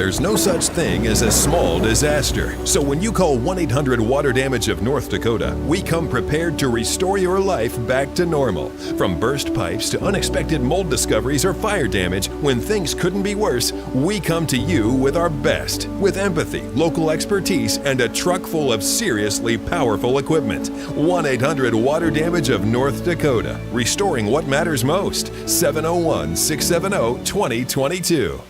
There's no such thing as a small disaster. So when you call 1-800-WATER-DAMAGE of North Dakota, we come prepared to restore your life back to normal. From burst pipes to unexpected mold discoveries or fire damage, when things couldn't be worse, we come to you with our best. With empathy, local expertise, and a truck full of seriously powerful equipment. 1-800-WATER-DAMAGE of North Dakota. Restoring what matters most. 701-670-2022.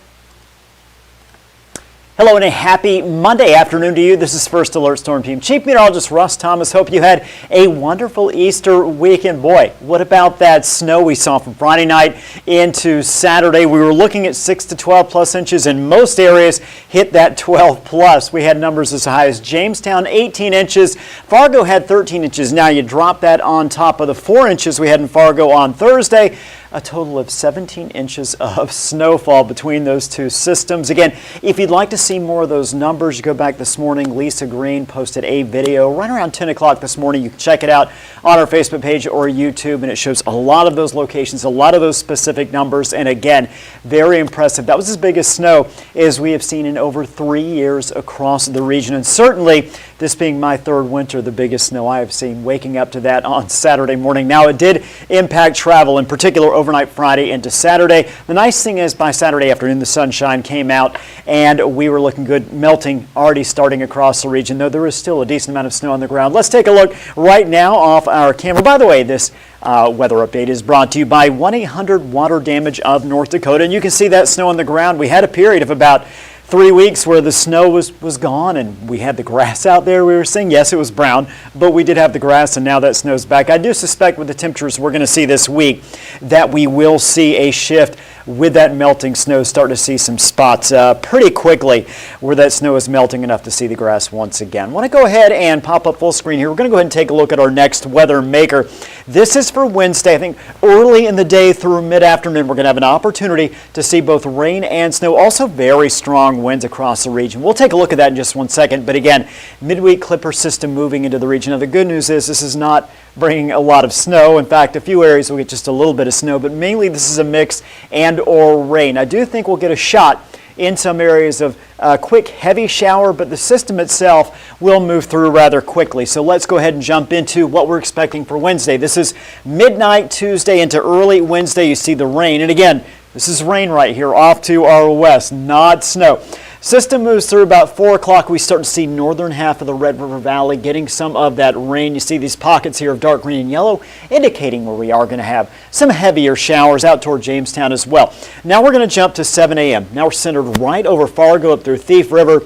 Hello and a happy Monday afternoon to you. This is First Alert Storm Team Chief Meteorologist Russ Thomas. Hope you had a wonderful Easter weekend. Boy, what about that snow we saw from Friday night into Saturday? We were looking at 6 to 12 plus inches in most areas, hit that 12 plus. We had numbers as high as Jamestown, 18 inches. Fargo had 13 inches. Now you drop that on top of the 4 inches we had in Fargo on Thursday. A total of 17 inches of snowfall between those two systems. Again, if you'd like to see more of those numbers, you go back this morning. Lisa Green posted a video right around 10 o'clock this morning. You can check it out on our Facebook page or YouTube, and it shows a lot of those locations, a lot of those specific numbers, and again, very impressive. That was as big as snow as we have seen in over 3 years across the region, and certainly this being my third winter, the biggest snow I have seen, waking up to that on Saturday morning. Now, it did impact travel, in particular overnight Friday into Saturday. The nice thing is by Saturday afternoon, the sunshine came out and we were looking good, melting already starting across the region, though there is still a decent amount of snow on the ground. Let's take a look right now off our camera. By the way, this weather update is brought to you by 1-800-WATER-DAMAGE of North Dakota, and you can see that snow on the ground. We had a period of about 3 weeks where the snow was gone and we had the grass out there. We were seeing, yes, it was brown, but we did have the grass, and now that snow's back. I do suspect with the temperatures we're going to see this week that we will see a shift with that melting snow. Start to see some spots pretty quickly where that snow is melting enough to see the grass once again. I want to go ahead and pop up full screen here. We're going to go ahead and take a look at our next weather maker. This is for Wednesday. I think early in the day through mid-afternoon, we're going to have an opportunity to see both rain and snow, also very strong winds across the region. We'll take a look at that in just 1 second. But again, midweek clipper system moving into the region. Now, the good news is this is not bringing a lot of snow. In fact, a few areas will get just a little bit of snow, but mainly this is a mix and or rain. I do think we'll get a shot in some areas of quick heavy shower, but the system itself will move through rather quickly. So let's go ahead and jump into what we're expecting for Wednesday. This is midnight Tuesday into early Wednesday. You see the rain, and again, this is rain right here off to our west, not snow. System moves through about 4 o'clock. We start to see northern half of the Red River Valley getting some of that rain. You see these pockets here of dark green and yellow indicating where we are going to have some heavier showers out toward Jamestown as well. Now we're going to jump to 7 a.m. Now we're centered right over Fargo up through Thief River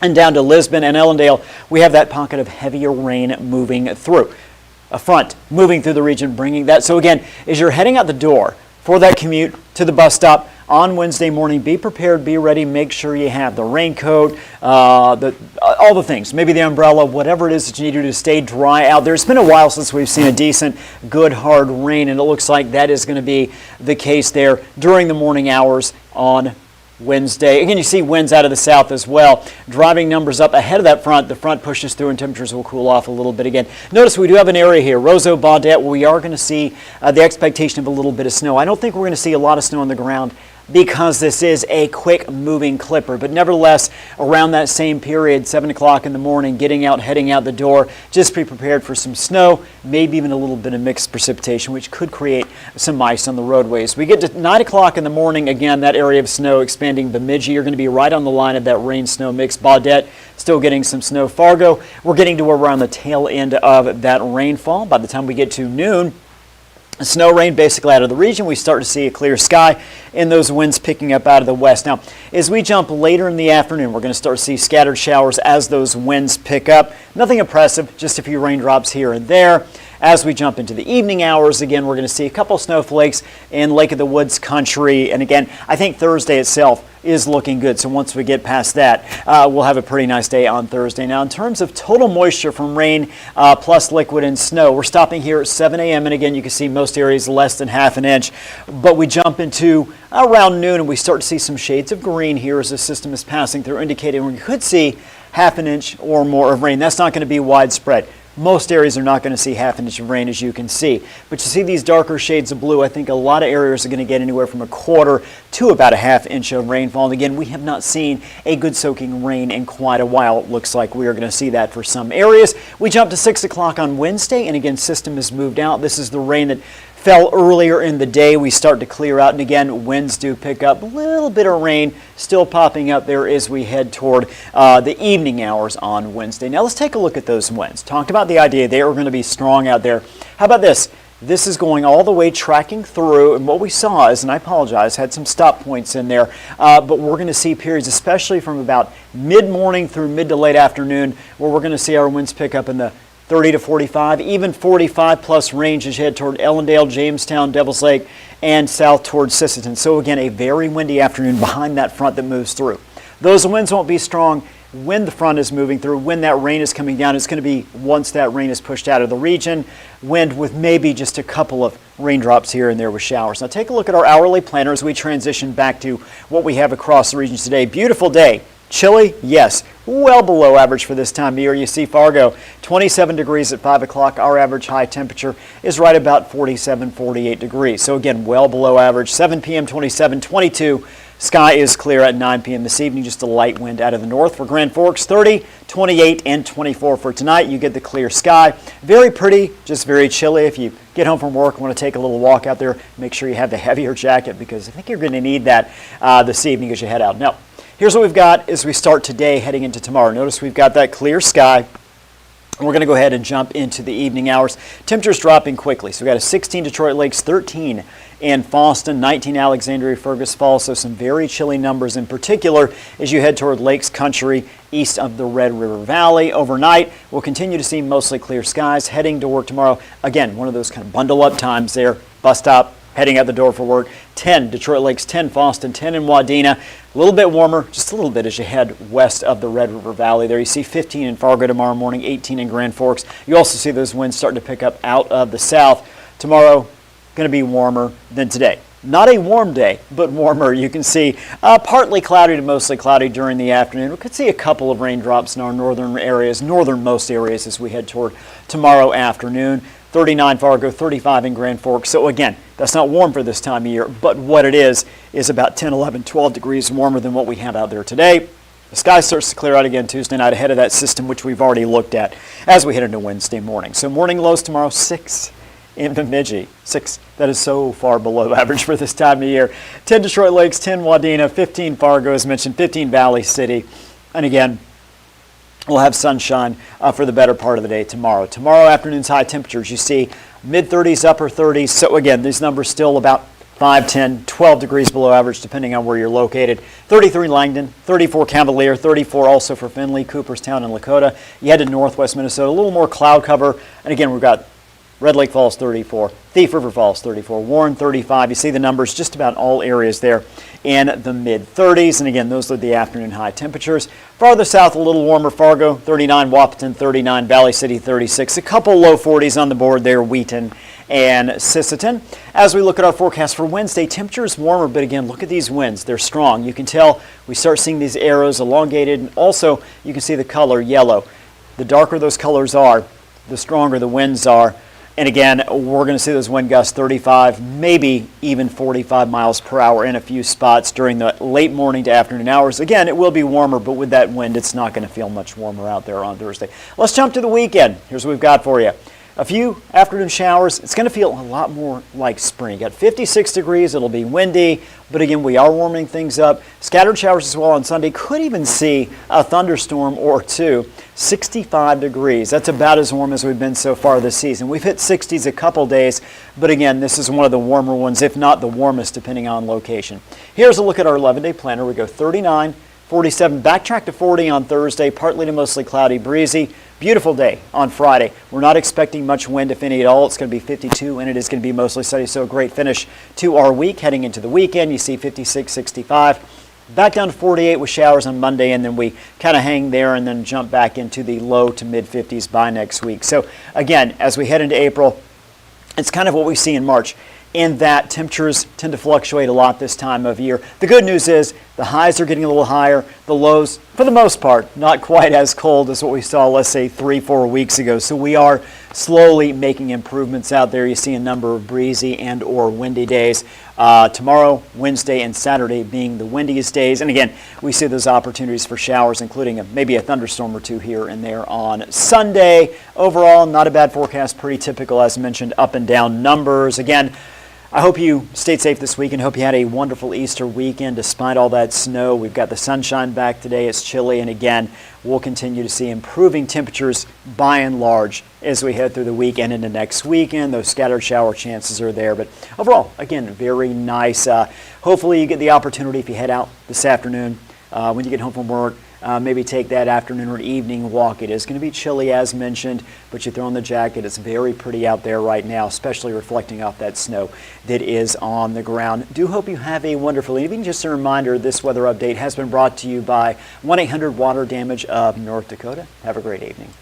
and down to Lisbon and Ellendale. We have that pocket of heavier rain moving through. A front moving through the region, bringing that. So again, as you're heading out the door for that commute to the bus stop on Wednesday morning, be prepared, be ready, make sure you have the raincoat, all the things, maybe the umbrella, whatever it is that you need to do to stay dry out there. It's been a while since we've seen a decent, good, hard rain, and it looks like that is going to be the case there during the morning hours on Wednesday. Again, you see winds out of the south as well, driving numbers up ahead of that front. The front pushes through and temperatures will cool off a little bit again. Notice we do have an area here, Roseau, Baudette, where we are going to see the expectation of a little bit of snow. I don't think we're going to see a lot of snow on the ground because this is a quick moving clipper, but nevertheless around that same period, 7 o'clock in the morning, getting out, heading out the door, just be prepared for some snow, maybe even a little bit of mixed precipitation, which could create some ice on the roadways. We get to 9 o'clock in the morning, again that area of snow expanding. Bemidji, you're going to be right on the line of that rain snow mix. Baudette still getting some snow. Fargo, we're getting to where we're on the tail end of that rainfall. By the time we get to noon, snow rain basically out of the region. We start to see a clear sky and those winds picking up out of the west. Now, as we jump later in the afternoon, we're going to start to see scattered showers as those winds pick up. Nothing impressive, just a few raindrops here and there. As we jump into the evening hours, again, we're going to see a couple snowflakes in Lake of the Woods country. And again, I think Thursday itself is looking good. So once we get past that, we'll have a pretty nice day on Thursday. Now, in terms of total moisture from rain plus liquid and snow, we're stopping here at 7 a.m. And again, you can see most areas less than half an inch. But we jump into around noon and we start to see some shades of green here as the system is passing through, indicating we could see half an inch or more of rain. That's not going to be widespread. Most areas are not going to see half an inch of rain, as you can see. But you see these darker shades of blue, I think a lot of areas are going to get anywhere from a quarter to about a half inch of rainfall. And again, we have not seen a good soaking rain in quite a while. It looks like we are going to see that for some areas. We jump to 6 o'clock on Wednesday, and again, system has moved out. This is the rain that fell earlier in the day. We start to clear out, and again, winds do pick up. A little bit of rain still popping up there as we head toward the evening hours on Wednesday. Now let's take a look at those winds. Talked about the idea they are going to be strong out there. How about this? This is going all the way tracking through, and what we saw is, and I apologize, had some stop points in there, but we're going to see periods, especially from about mid-morning through mid to late afternoon, where we're going to see our winds pick up in the 30 to 45, even 45 plus range as you head toward Ellendale, Jamestown, Devils Lake, and south towards Sisseton. So again, a very windy afternoon behind that front that moves through. Those winds won't be strong when the front is moving through. When that rain is coming down, it's going to be once that rain is pushed out of the region. Wind with maybe just a couple of raindrops here and there with showers. Now take a look at our hourly planner as we transition back to what we have across the regions today. Beautiful day. Chilly? Yes. Well below average for this time of year. You see Fargo, 27 degrees at 5 o'clock. Our average high temperature is right about 47, 48 degrees. So again, well below average. 7 p.m. 27, 22. Sky is clear at 9 p.m. this evening. Just a light wind out of the north. For Grand Forks, 30, 28, and 24 for tonight. You get the clear sky. Very pretty, just very chilly. If you get home from work, want to take a little walk out there, make sure you have the heavier jacket because I think you're going to need that this evening as you head out. Now, here's what we've got as we start today heading into tomorrow. Notice we've got that clear sky. We're going to go ahead and jump into the evening hours. Temperatures dropping quickly. So we've got a 16 Detroit Lakes, 13 in Fosston, 19 Alexandria, Fergus Falls. So some very chilly numbers in particular as you head toward Lakes Country east of the Red River Valley. Overnight, we'll continue to see mostly clear skies. Heading to work tomorrow, again, one of those kind of bundle up times there. Bus stop, heading out the door for work. 10 Detroit Lakes, 10 Fosston, 10 in Wadena. A little bit warmer, just a little bit as you head west of the Red River Valley. There you see 15 in Fargo tomorrow morning, 18 in Grand Forks. You also see those winds starting to pick up out of the south. Tomorrow, going to be warmer than today. Not a warm day, but warmer. You can see partly cloudy to mostly cloudy during the afternoon. We could see a couple of raindrops in our northern areas, northernmost areas as we head toward tomorrow afternoon. 39 Fargo, 35 in Grand Forks. So again, that's not warm for this time of year, but what it is about 10, 11, 12 degrees warmer than what we have out there today. The sky starts to clear out again Tuesday night ahead of that system, which we've already looked at as we head into Wednesday morning. So morning lows tomorrow, 6 in Bemidji. 6. That is so far below average for this time of year. 10 Detroit Lakes, 10 Wadena, 15 Fargo, as mentioned, 15 Valley City. And again, we'll have sunshine for the better part of the day tomorrow. Tomorrow afternoon's high temperatures, you see mid-30s, upper 30s. So again, these numbers still about 5, 10, 12 degrees below average depending on where you're located. 33 Langdon, 34 Cavalier, 34 also for Findlay, Cooperstown, and Lakota. You head to northwest Minnesota, a little more cloud cover. And again, we've got Red Lake Falls 34, Thief River Falls 34, Warren 35. You see the numbers just about all areas there in the mid-30s. And again, those are the afternoon high temperatures. Farther south, a little warmer. Fargo 39, Wapaton 39, Valley City 36. A couple low 40s on the board there, Wheaton and Sisseton. As we look at our forecast for Wednesday, temperatures warmer, but again, look at these winds. They're strong. You can tell we start seeing these arrows elongated, and also you can see the color yellow. The darker those colors are, the stronger the winds are. And again, we're going to see those wind gusts 35, maybe even 45 miles per hour in a few spots during the late morning to afternoon hours. Again, it will be warmer, but with that wind, it's not going to feel much warmer out there on Thursday. Let's jump to the weekend. Here's what we've got for you. A few afternoon showers. It's going to feel a lot more like spring. You got 56 degrees. It'll be windy, but again, we are warming things up. Scattered showers as well on Sunday. Could even see a thunderstorm or two. 65 degrees. That's about as warm as we've been so far this season. We've hit 60s a couple days, but again, this is one of the warmer ones, if not the warmest, depending on location. Here's a look at our 11-day planner. We go 39, 47, backtrack to 40 on Thursday, partly to mostly cloudy, breezy. Beautiful day on Friday. We're not expecting much wind, if any at all. It's going to be 52, and it is going to be mostly sunny, so a great finish to our week. Heading into the weekend, you see 56, 65. Back down to 48 with showers on Monday, and then we kind of hang there and then jump back into the low to mid-50s by next week. So again, as we head into April, it's kind of what we see in March, in that temperatures tend to fluctuate a lot this time of year. The good news is the highs are getting a little higher, the lows for the most part, not quite as cold as what we saw, let's say, 3-4 weeks ago. So we are slowly making improvements out there. You see a number of breezy and or windy days. Tomorrow, Wednesday, and Saturday being the windiest days. And again, we see those opportunities for showers, including maybe a thunderstorm or two here and there on Sunday. Overall, not a bad forecast, pretty typical, as mentioned, up and down numbers. Again, I hope you stayed safe this week and hope you had a wonderful Easter weekend despite all that snow. We've got the sunshine back today. It's chilly, and again, we'll continue to see improving temperatures by and large as we head through the weekend into next weekend. Those scattered shower chances are there, but overall, again, very nice. Hopefully you get the opportunity if you head out this afternoon when you get home from work. Maybe take that afternoon or evening walk. It is going to be chilly, as mentioned, but you throw on the jacket. It's very pretty out there right now, especially reflecting off that snow that is on the ground. Do hope you have a wonderful evening. Just a reminder, this weather update has been brought to you by 1-800-WATER Damage of North Dakota. Have a great evening.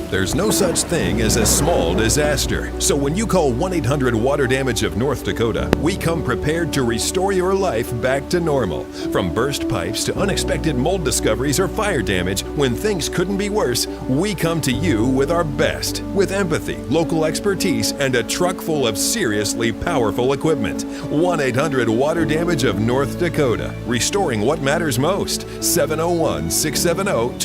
There's no such thing as a small disaster. So when you call 1-800-WATER Damage of North Dakota, we come prepared to restore your life back to normal. From burst pipes to unexpected mold discoveries or fire damage, when things couldn't be worse, we come to you with our best. With empathy, local expertise, and a truck full of seriously powerful equipment. 1-800-WATER Damage of North Dakota. Restoring what matters most. 701-670